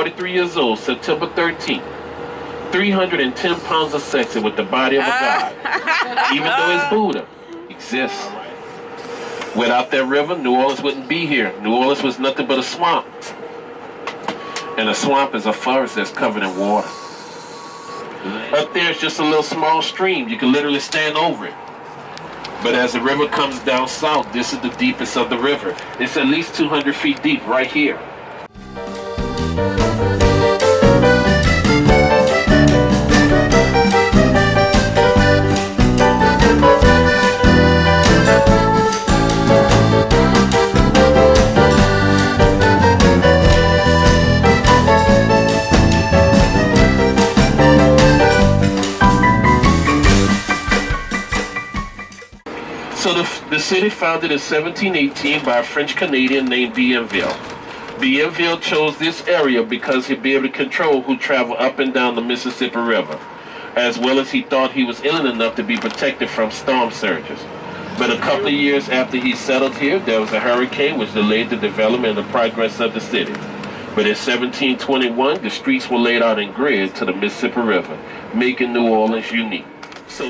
43 years old, September 13th. 310 pounds of sex with the body of a god, even though it's Buddha, exists. Without that river, New Orleans wouldn't be here. New Orleans was nothing but a swamp. And a swamp is a forest that's covered in water. Up there is just a little small stream. You can literally stand over it. But as the river comes down south, this is the deepest of the river. It's at least 200 feet deep right here. So the city founded in 1718 by a French Canadian named Bienville. Bienville chose this area because he'd be able to control who traveled up and down the Mississippi River, as well as he thought he was inland enough to be protected from storm surges. But a couple of years after he settled here, there was a hurricane which delayed the development and the progress of the city. But in 1721, the streets were laid out in grid to the Mississippi River, making New Orleans unique. So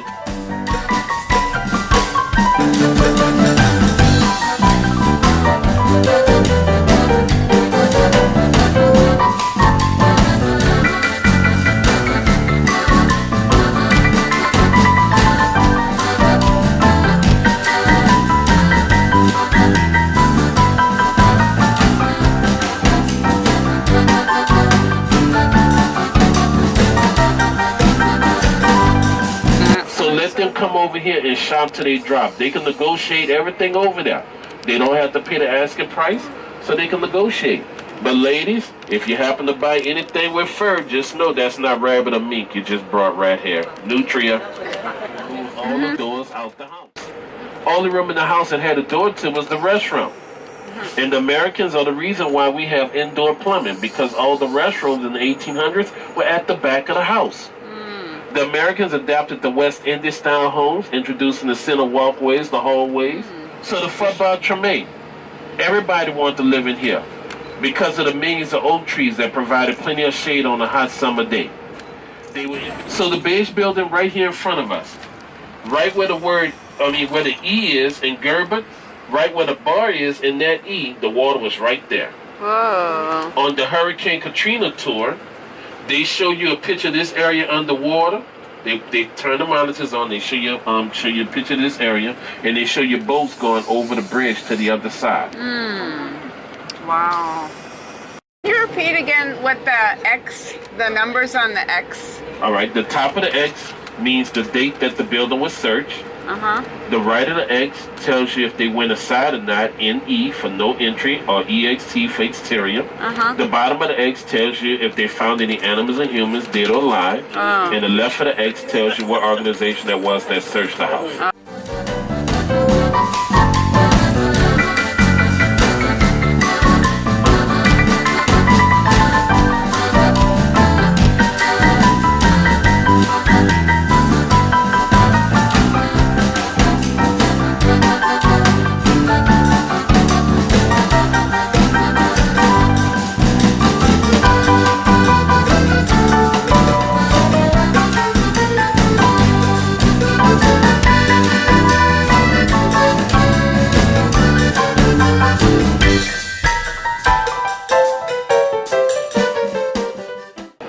let them come over here and shop till they drop. They can negotiate everything over there. They don't have to pay the asking price, so they can negotiate. But ladies, if you happen to buy anything with fur, just know that's not rabbit or mink. You just brought rat hair. Nutria. All the doors out the house. Only room in the house that had a door to was the restroom. And the Americans are the reason why we have indoor plumbing, because all the restrooms in the 1800s were at the back of the house. The Americans adapted the West Indian-style homes, introducing the center walkways, the hallways. So the football Tremaine, everybody wanted to live in here because of the millions of oak trees that provided plenty of shade on a hot summer day. So the beige building right here in front of us, right where where the E is in Gerber, right where the bar is in that E, the water was right there. Whoa. On the Hurricane Katrina tour, they show you a picture of this area underwater. They turn the monitors on. They show you a picture of this area, and they show you boats going over the bridge to the other side. Wow. Can you repeat again what the numbers on the X? All right. The top of the X means the date that the building was searched. The right of the X tells you if they went aside or not, NE for no entry or EXT for exterior. The bottom of the X tells you if they found any animals and humans, dead or alive. And the left of the X tells you what organization that was that searched the house.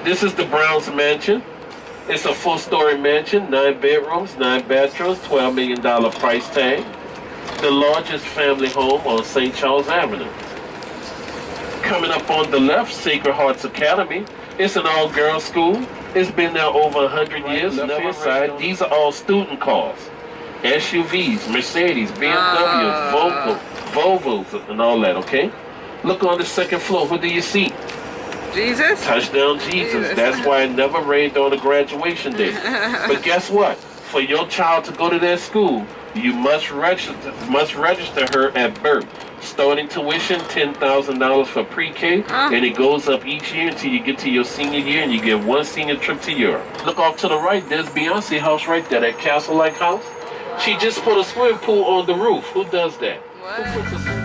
This is the Browns mansion. It's a 4-story mansion, 9 bedrooms, 9 bathrooms, $12 million price tag. The largest family home on St. Charles Avenue. Coming up on the left, Sacred Hearts Academy. It's an all-girls school. It's been there over 100 years. Never side. These are all student cars. SUVs, Mercedes, BMWs, Volvos, and all that, okay? Look on the second floor. What do you see? Jesus? Touchdown Jesus. That's why it never rained on a graduation day. But guess what? For your child to go to that school, you must register her at birth. Starting tuition, $10,000 for pre-K, and it goes up each year until you get to your senior year, and you get one senior trip to Europe. Look off to the right, there's Beyonce's house right there, that castle-like house. She just put a swimming pool on the roof. Who does that? What? Who puts a